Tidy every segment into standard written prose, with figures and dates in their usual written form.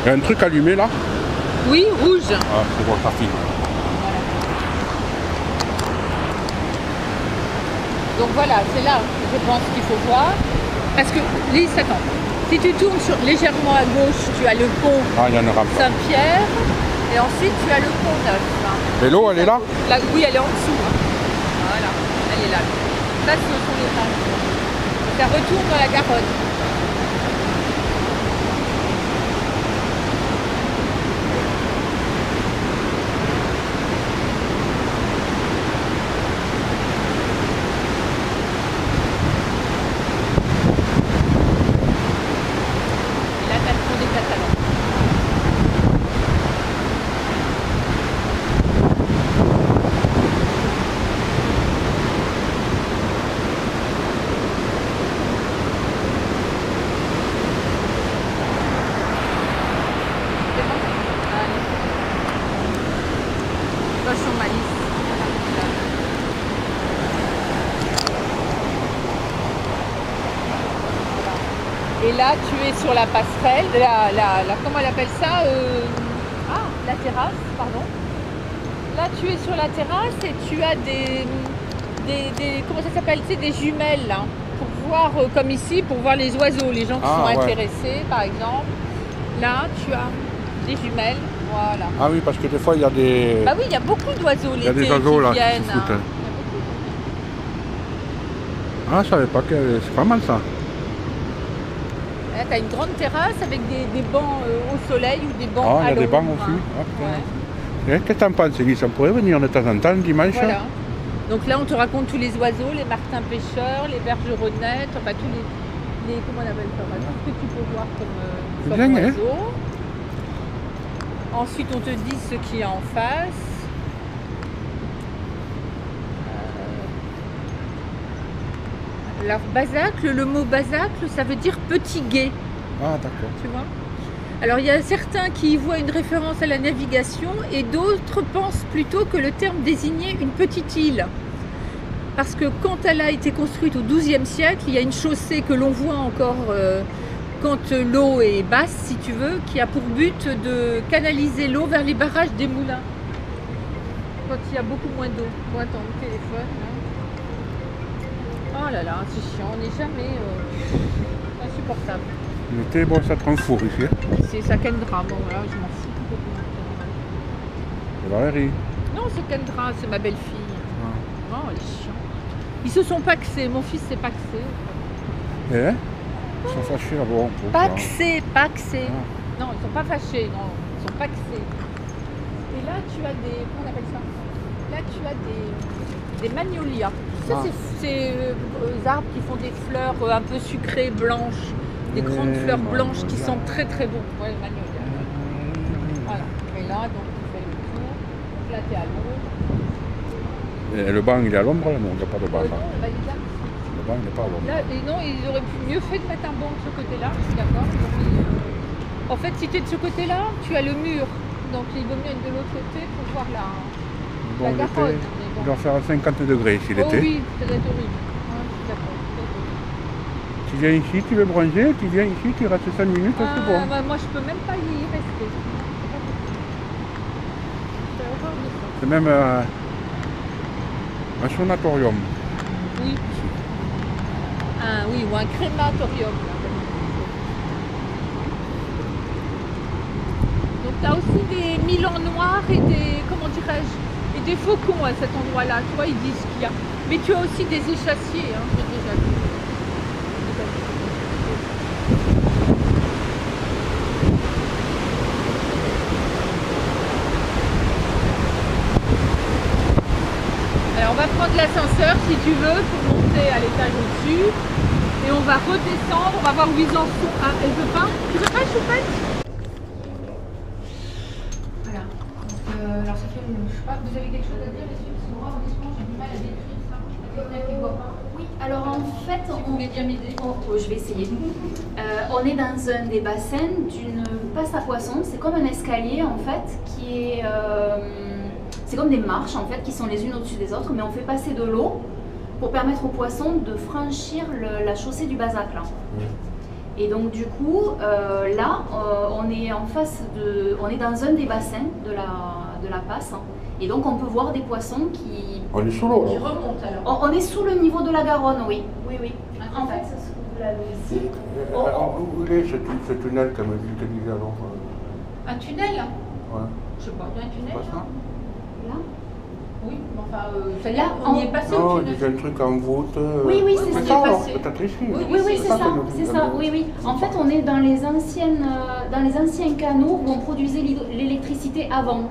Il y a un truc allumé là? Oui, rouge. Ah, c'est pour le trafic. Donc voilà, c'est là, je pense qu'il faut voir. Parce que, Lise, attends. Si tu tournes légèrement à gauche, tu as le pont Ah, il y en aura pas. Saint-Pierre. Et ensuite, tu as le pont Neuf. Et l'eau, elle est là? Oui, elle est en dessous. Voilà, elle est là. Là, ce sont les rames. Ça retourne dans la Garonne. Et là, tu as le pont des Catalans. Sur ma liste. Et là, tu es sur la passerelle, comment elle appelle ça la terrasse, pardon. Là, tu es sur la terrasse et tu as des comment ça s'appelle, tu sais, des jumelles, là, pour voir, comme ici, pour voir les oiseaux, les gens qui sont intéressés, par exemple. Là, tu as des jumelles. Voilà. Ah oui, parce que des fois, il y a des... Bah oui, il y a beaucoup d'oiseaux l'été qui là, viennent. qui se foutent. Ah, je savais pas que... C'est pas mal ça. Là, tu as une grande terrasse avec des bancs au soleil ou des bancs à l'ombre. Ah, il y a des bancs aussi. Ouais. Qu'est-ce que tu en penses, Elise? On pourrait venir de temps en temps le dimanche? Voilà. Donc là, on te raconte tous les oiseaux, les martins pêcheurs, les bergeronnettes, enfin tous les comment on appelle ça, tout ce que tu peux voir comme oiseaux. Ensuite, on te dit ce qu'il y a en face. Alors, basacle, le mot basacle, ça veut dire petit gué. Ah, d'accord. Tu vois? Alors, il y a certains qui y voient une référence à la navigation et d'autres pensent plutôt que le terme désignait une petite île. Parce que quand elle a été construite au XIIe siècle, il y a une chaussée que l'on voit encore quand l'eau est basse, si tu veux, qui a pour but de canaliser l'eau vers les barrages des moulins. Quand il y a beaucoup moins d'eau. Bon, attends, le téléphone. Hein. Oh là là, c'est chiant, on n'est jamais insupportable. L'été, bon, ça transfourre ici. C'est ça Kendra, bon voilà, je m'en fous. C'est Valérie. Non, c'est Kendra, c'est ma belle-fille. Ah. Oh, elle est chiant. Ils se sont paxés, mon fils s'est paxé. Eh? Ils sont fâchés là-bas. Paxés. Ah. Non, ils sont pas fâchés, non, ils sont paxés. Et là, tu as des... Comment on appelle ça? Là, tu as des magnolias. Ça, c'est ces arbres qui font des fleurs un peu sucrées, blanches. Des grandes fleurs blanches qui sentent très très bon. Ouais, le magnolia. Voilà. Et là, donc, tu fais le tour. Donc là, tu es à l'ombre. Et le banc, il est à l'ombre là? Non, il n'y a pas de banc. Non, bah, il est là. Le banc, il n'est pas à l'ombre. Là, et non, ils auraient mieux fait de mettre un banc de ce côté-là. Je suis d'accord. En fait, si tu es de ce côté-là, tu as le mur. Donc, il vaut mieux être de l'autre côté pour voir la Garonne. Il doit faire 50 degrés ici l'été. Oh oui, ça doit être horrible. Ouais, je suis d'accord. Tu viens ici, tu veux bronzer, tu viens ici, tu restes 5 minutes, c'est bon. Bah, moi, je peux même pas y rester. C'est horreur de ça. C'est même un sanatorium. Oui. Oui, ou un crématorium. Donc, tu as aussi des milans noirs et des, comment dirais-je, et des faucons à cet endroit-là. Tu vois, ils disent qu'il y a. Mais tu as aussi des échassiers, hein, j'ai déjà vu. Alors on va prendre l'ascenseur si tu veux pour monter à l'étage au-dessus et on va redescendre, on va voir où ils en sont. Ah, elle veut pas? Tu veux pas, Choupette? Voilà. Donc, alors ça fait, je sais pas, vous avez quelque chose à dire là-dessus? Parce que moi honnêtement j'ai du mal à décrire ça. Qui voit pas. Oui, alors en fait, je vais essayer. On est dans un des bassins d'une passe à poissons. C'est comme un escalier en fait qui est... c'est comme des marches en fait qui sont les unes au-dessus des autres, mais on fait passer de l'eau pour permettre aux poissons de franchir la chaussée du Basac là. Et donc du coup, là, on on est en face de, on est dans un des bassins de la Passe, et donc on peut voir des poissons qui. On est sous l'eau Qui là. remontent alors. On est sous le niveau de la Garonne, oui. Oui, oui. En fait, ça se trouve là ici. Alors, où est ce tunnel comme tu disais alors Un tunnel? Ouais. Je sais pas, il y a un tunnel Pas là? ça Là. Oui, mais enfin, c'est-à-dire Là, on y est passé Non, au il tunnel. y a un truc en voûte. Oui, oui, c'est on ça. y est ça, alors, passé. peut-être ici. Oui, Oui, oui, c'est ça, que nous- c'est ça, oui, oui. En fait, on est dans les anciens canaux où on produisait l'électricité avant.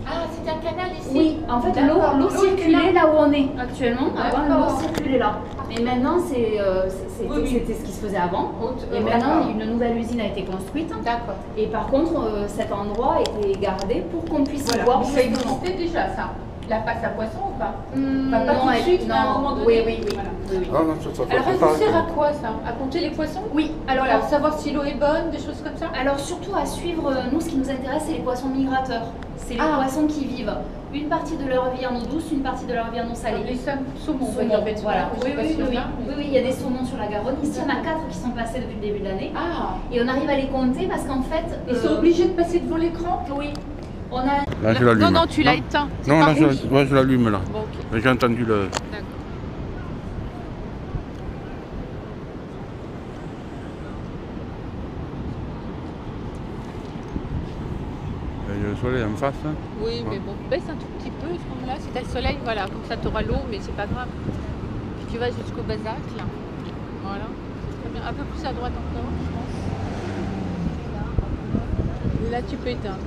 Ah, c'était un canal ici? Oui, en fait, D'accord, l'eau l'eau était circulait là. là où on est actuellement. Avant, D'accord. l'eau circulait là. Mais maintenant, Oui, oui. c'était ce qui se faisait avant. Et D'accord. maintenant, une nouvelle usine a été construite. D'accord. Et par contre, cet endroit était gardé pour qu'on puisse Voilà. voir Mais ça justement. existait déjà ça? La passe à poisson ou pas? Pas Pas tout de suite, mais à un moment donné. Oui, oui, oui. Voilà. oui, oui. Ah non, ça Alors, fait elle pas vous sert à que- quoi ça? À compter les poissons? Oui, alors, Voilà, savoir si l'eau est bonne, des choses comme ça? alors surtout à suivre, nous ce qui nous intéresse c'est les poissons migrateurs. C'est les Ah. poissons qui vivent une partie de leur vie en eau douce, une partie de leur vie en eau salée. Les saumons, on va Saumons, dire, bêtement, voilà. je Oui, sais pas oui, si oui, on oui. a, mais- Oui, oui, il y a des saumons sur la Garonne. Ici, il y en a 4 qui sont passés depuis le début de l'année. Ah, Et on arrive à les compter parce qu'en fait. ils sont obligés de passer devant l'écran? Oui. On a. Là, je l'allume. Non, non, tu l'as éteint. C'est Non, pas là, rouge. je l'allume là. Bon, ok, Mais j'ai entendu le. d'accord. Il y a le soleil en face. Hein. Oui, mais bon, baisse un tout petit peu, ce moment-là, si t'as le soleil, voilà, comme ça t'auras l'eau, mais c'est pas grave. Puis tu vas jusqu'au Bazac, là. Voilà. Très bien. Un peu plus à droite encore, je pense. Et là, tu peux éteindre.